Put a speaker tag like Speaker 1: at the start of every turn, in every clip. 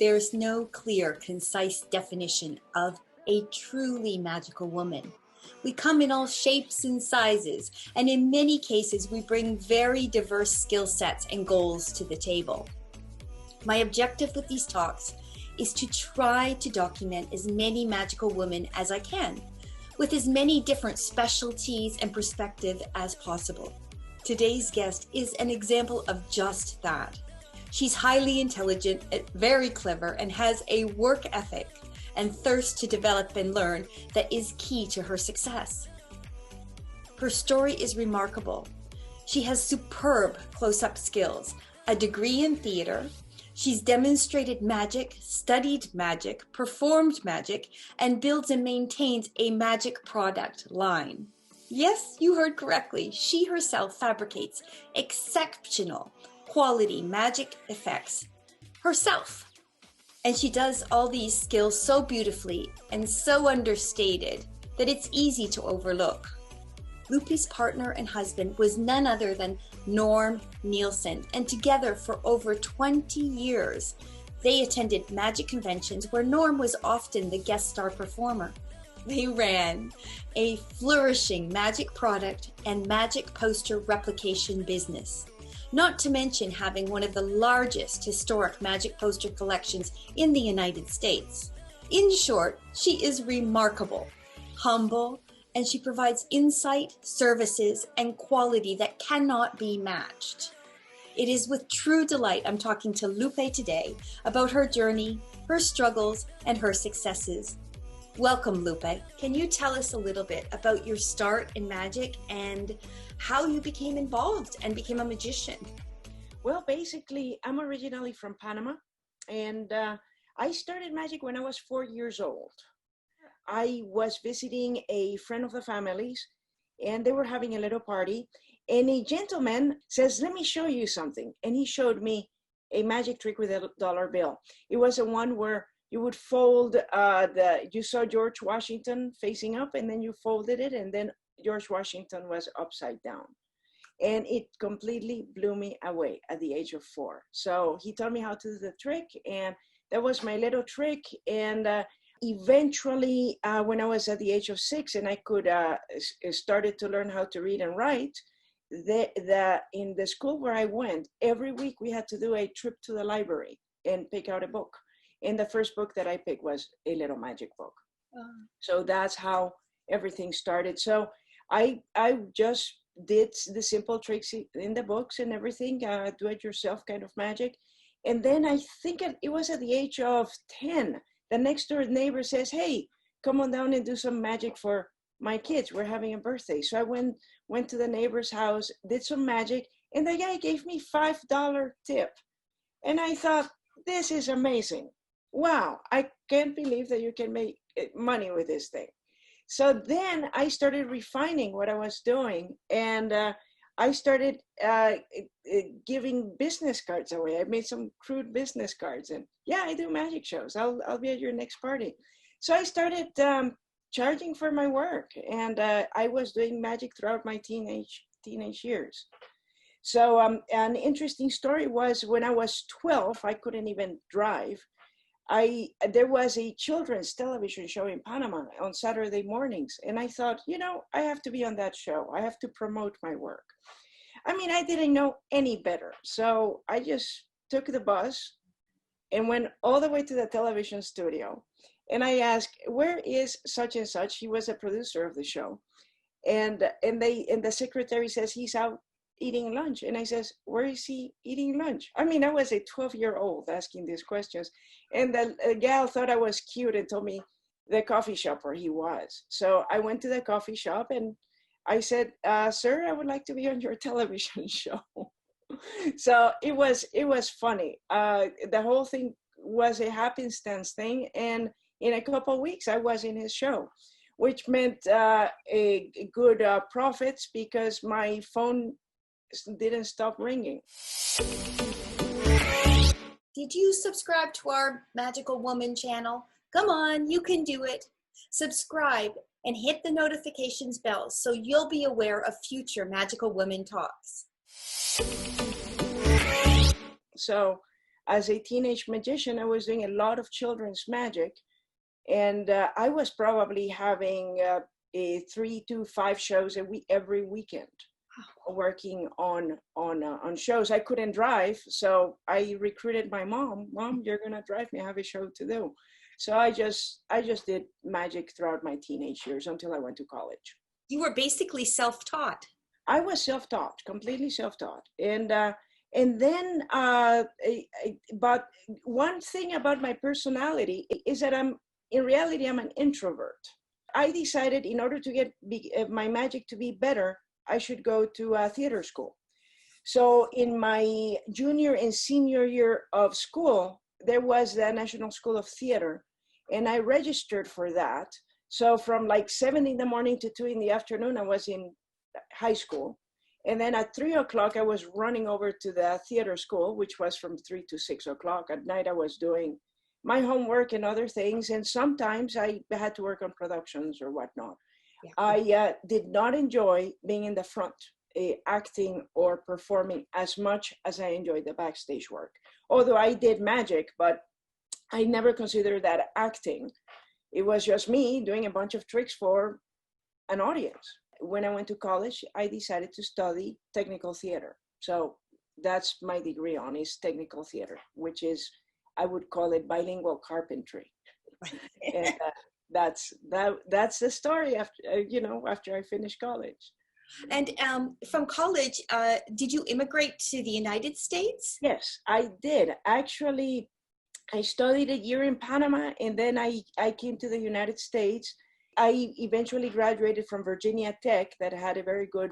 Speaker 1: There's no clear, concise definition of a truly magical woman. We come in all shapes and sizes, and in many cases, we bring very diverse skill sets and goals to the table. My objective with these talks is to try to document as many magical women as I can, with as many different specialties and perspectives as possible. Today's guest is an example of just that. She's highly intelligent, very clever, and has a work ethic and thirst to develop and learn that is key to her success. Her story is remarkable. She has superb close-up skills, a degree in theater. She's demonstrated magic, studied magic, performed magic, and builds and maintains a magic product line. Yes, you heard correctly. She herself fabricates exceptional quality magic effects herself. And she does all these skills so beautifully and so understated that it's easy to overlook. Lupe's partner and husband was none other than Norm Nielsen, and together for over 20 years, they attended magic conventions where Norm was often the guest star performer. They ran a flourishing magic product and magic poster replication business, not to mention having one of the largest historic magic poster collections in the United States. In short, she is remarkable, humble, and she provides insight, services, and quality that cannot be matched. It is with true delight I'm talking to Lupe today about her journey, her struggles, and her successes. Welcome, Lupe. Can you tell us a little bit about your start in magic and how you became involved and became a magician?
Speaker 2: Well, basically, I'm originally from Panama, and I started magic when I was 4 years old. I was visiting a friend of the family's, and they were having a little party, and a gentleman says, "Let me show you something." And he showed me a magic trick with a dollar bill. It was a one where you would fold you saw George Washington facing up, and then you folded it, and then George Washington was upside down. And it completely blew me away at the age of 4. So he taught me how to do the trick, and that was my little trick. And eventually, when I was at the age of 6 and I could started to learn how to read and write, in the school where I went, every week we had to do a trip to the library and pick out a book. And the first book that I picked was a little magic book. So that's how everything started. So I just did the simple tricks in the books and everything, do-it-yourself kind of magic. And then I think it was at the age of 10, the next door neighbor says, "Hey, come on down and do some magic for my kids. We're having a birthday." So I went to the neighbor's house, did some magic, and the guy gave me $5 tip. And I thought, this is amazing. Wow, I can't believe that you can make money with this thing. So then I started refining what I was doing, and I started giving business cards away. I made some crude business cards, and yeah, I do magic shows. I'll be at your next party. So I started charging for my work, and I was doing magic throughout my teenage years. So an interesting story was when I was 12, I couldn't even drive. There was a children's television show in Panama on Saturday mornings. And I thought, I have to be on that show. I have to promote my work. I mean, I didn't know any better. So I just took the bus and went all the way to the television studio. And I asked, "Where is such and such?" He was a producer of the show. And the secretary says, "He's out eating lunch." And I says, "Where is he eating lunch?" I mean, I was a 12-year-old asking these questions. And the gal thought I was cute and told me the coffee shop where he was. So I went to the coffee shop and I said, "Sir, I would like to be on your television show." So it was funny. The whole thing was a happenstance thing. And in a couple of weeks, I was in his show, which meant a good profits because my phone didn't stop ringing.
Speaker 1: Did you subscribe to our Magical Woman channel? Come on, you can do it. Subscribe and hit the notifications bell so you'll be aware of future Magical Women talks.
Speaker 2: So as a teenage magician, I was doing a lot of children's magic. And I was probably having 3 to 5 shows a week, every weekend, working on shows. I couldn't drive, so I recruited my mom. Mom, you're gonna drive me. I have a show to do. So I just did magic throughout my teenage years until I went to college.
Speaker 1: You were basically self-taught.
Speaker 2: I was self-taught, completely self-taught, and then but one thing about my personality is that in reality, I'm an introvert. I decided in order to get my magic to be better, I should go to theater school. So in my junior and senior year of school, there was the National School of Theater, and I registered for that. So from like 7 in the morning to 2 in the afternoon, I was in high school. And then at 3 o'clock, I was running over to the theater school, which was from 3 to 6 o'clock. At night, I was doing my homework and other things. And sometimes I had to work on productions or whatnot. Yeah. I did not enjoy being in the front, acting or performing as much as I enjoyed the backstage work. Although I did magic, but I never considered that acting. It was just me doing a bunch of tricks for an audience. When I went to college, I decided to study technical theater. So that's my degree on, is technical theater, which is, I would call it bilingual carpentry. And that's the story after I finished college.
Speaker 1: And from college, did you immigrate to the United States?
Speaker 2: Yes, I did. Actually, I studied a year in Panama, and then I came to the United States. I eventually graduated from Virginia Tech, that had a very good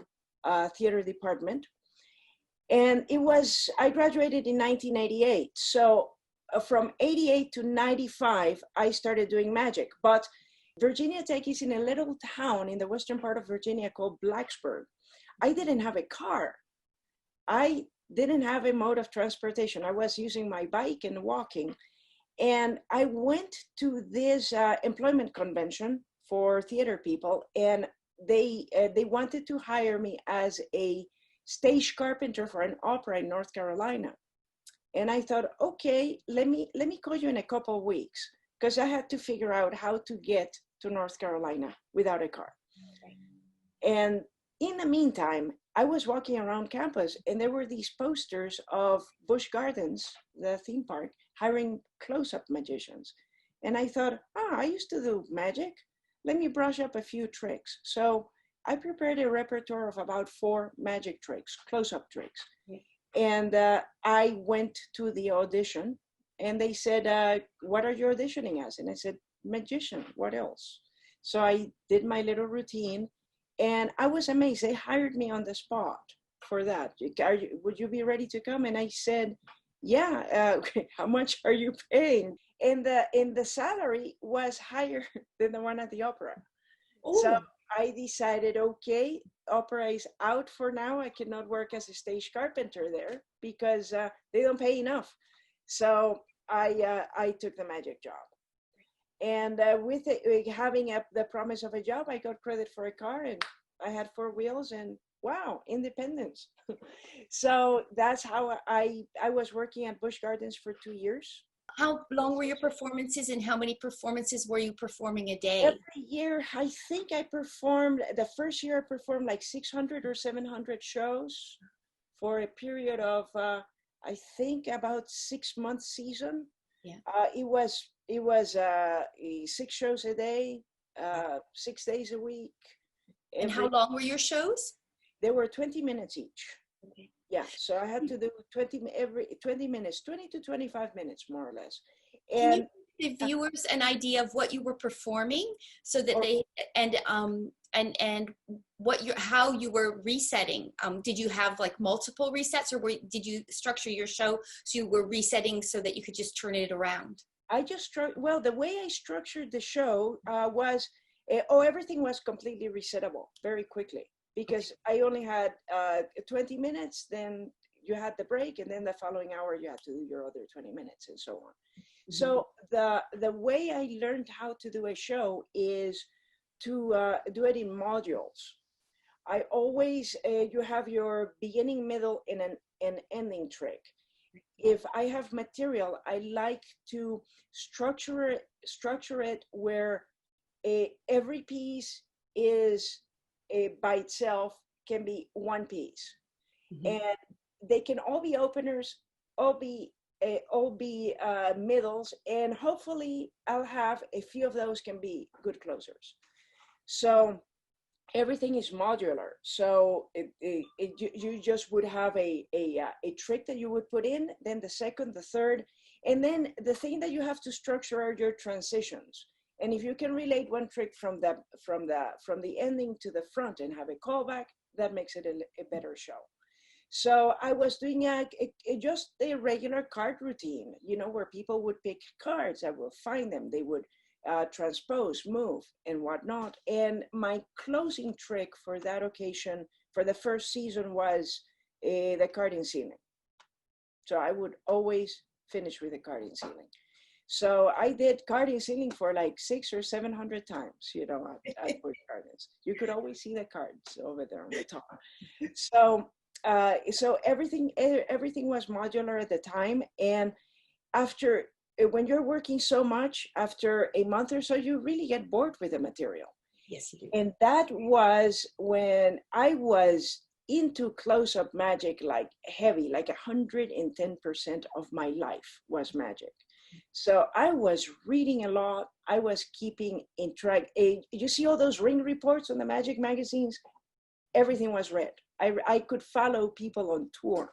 Speaker 2: theater department. And I graduated in 1988. So from 88 to 95, I started doing magic. But Virginia Tech is in a little town in the western part of Virginia called Blacksburg. I didn't have a car. I didn't have a mode of transportation. I was using my bike and walking. And I went to this employment convention for theater people, and they wanted to hire me as a stage carpenter for an opera in North Carolina. And I thought, okay, let me call you in a couple of weeks, because I had to figure out how to get to North Carolina without a car. Okay. And in the meantime, I was walking around campus, and there were these posters of Busch Gardens, the theme park, hiring close-up magicians. And I thought, I used to do magic. Let me brush up a few tricks. So I prepared a repertoire of about 4 magic tricks, close-up tricks. Yeah. And I went to the audition, and they said, what are you auditioning as? And I said, magician, what else? So I did my little routine, and I was amazed. They hired me on the spot for that. Would you be ready to come? And I said, yeah, how much are you paying? And the salary was higher than the one at the opera. Ooh. So I decided, okay, opera is out for now. I cannot work as a stage carpenter there because they don't pay enough. So I took the magic job. And with having the promise of a job, I got credit for a car, and I had 4 wheels, and wow, independence. So that's how I was working at Busch Gardens for 2 years.
Speaker 1: How long were your performances, and how many performances were you performing a day?
Speaker 2: Every year, I think the first year I performed like 600 or 700 shows for a period of, I think about 6-month season. Yeah. It was 6 shows a day, 6 days a week.
Speaker 1: And how long were your shows?
Speaker 2: They were 20 minutes each. Okay. Yeah, so I had to do 20 minutes, 20 to 25 minutes, more or less. And
Speaker 1: can you give the viewers an idea of what you were performing, so that they and how you were resetting? Did you have like multiple resets, or did you structure your show so you were resetting so that you could just turn it around?
Speaker 2: The way I structured the show was, everything was completely resettable very quickly, because I only had 20 minutes, then you had the break, and then the following hour you had to do your other 20 minutes, and so on. Mm-hmm. So the way I learned how to do a show is to do it in modules. I always, you have your beginning, middle, and an ending trick. if I have material, I like to structure it where every piece is by itself, can be one piece. Mm-hmm. And they can all be openers, all be middles, and hopefully I'll have a few of those can be good closers. So everything is modular. So you just would have a trick that you would put in, then the second, the third, and then the thing that you have to structure are your transitions. And if you can relate one trick from the ending to the front and have a callback, that makes it a better show. So I was doing just a regular card routine, you know, where people would pick cards. I will find them. They would transpose, move, and whatnot. And my closing trick for that occasion, for the first season, was the carding ceiling. So I would always finish with the carding ceiling. So I did carding ceiling for like 600 or 700 times, you know, at Busch Gardens. You could always see the cards over there on the top. So everything was modular at the time. And after, when you're working so much, after a month or so, you really get bored with the material.
Speaker 1: Yes, you do.
Speaker 2: And that was when I was into close-up magic, like heavy, like 110% of my life was magic. So I was reading a lot. I was keeping in track. You see all those ring reports on the magic magazines? Everything was read. I could follow people on tour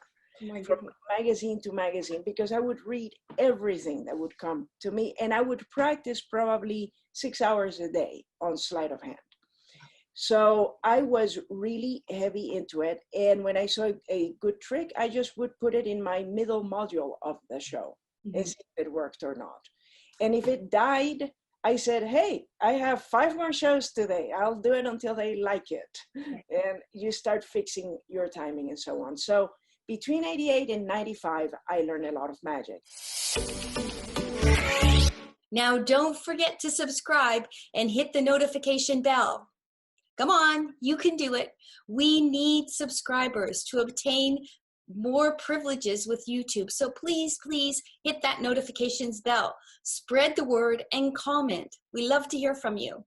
Speaker 2: from magazine to magazine because I would read everything that would come to me, and I would practice probably 6 hours a day on sleight of hand. So I was really heavy into it. And when I saw a good trick, I just would put it in my middle module of the show. Mm-hmm. And see if it worked or not. And if it died, I said, hey, I have 5 more shows today. I'll do it until they like it. And you start fixing your timing and so on. So between 88 and 95, I learned a lot of magic.
Speaker 1: Now, don't forget to subscribe and hit the notification bell. Come on, you can do it. We need subscribers to obtain more privileges with YouTube. So please, please hit that notifications bell. Spread the word and comment. We love to hear from you.